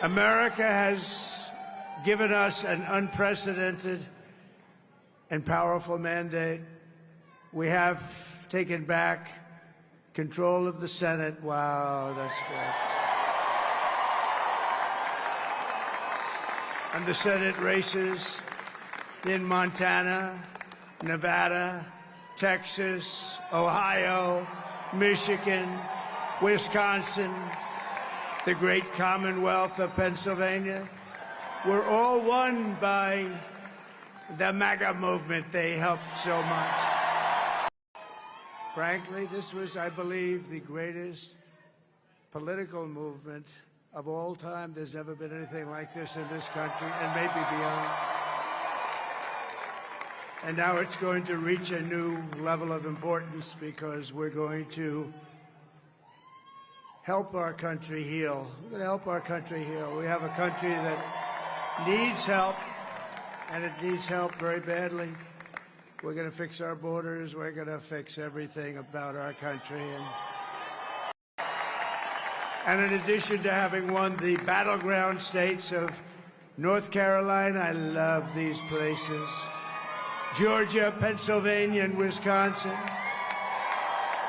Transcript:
America has given us an unprecedented and powerful mandate. We have taken back control of the Senate. Wow, that's good. And the Senate races in Montana, Nevada, Texas, Ohio, Michigan, Wisconsin, the great Commonwealth of Pennsylvania, were all won by the MAGA movement. They helped so much. Frankly, this was, I believe, the greatest political movement of all time. There's never been anything like this in this country, and maybe beyond. And now it's going to reach a new level of importance because we're going to help our country heal. We're going to help our country heal. We have a country that needs help, and it needs help very badly. We're going to fix our borders. We're going to fix everything about our country. And in addition to having won the battleground states of North Carolina, I love these places, Georgia, Pennsylvania, and Wisconsin,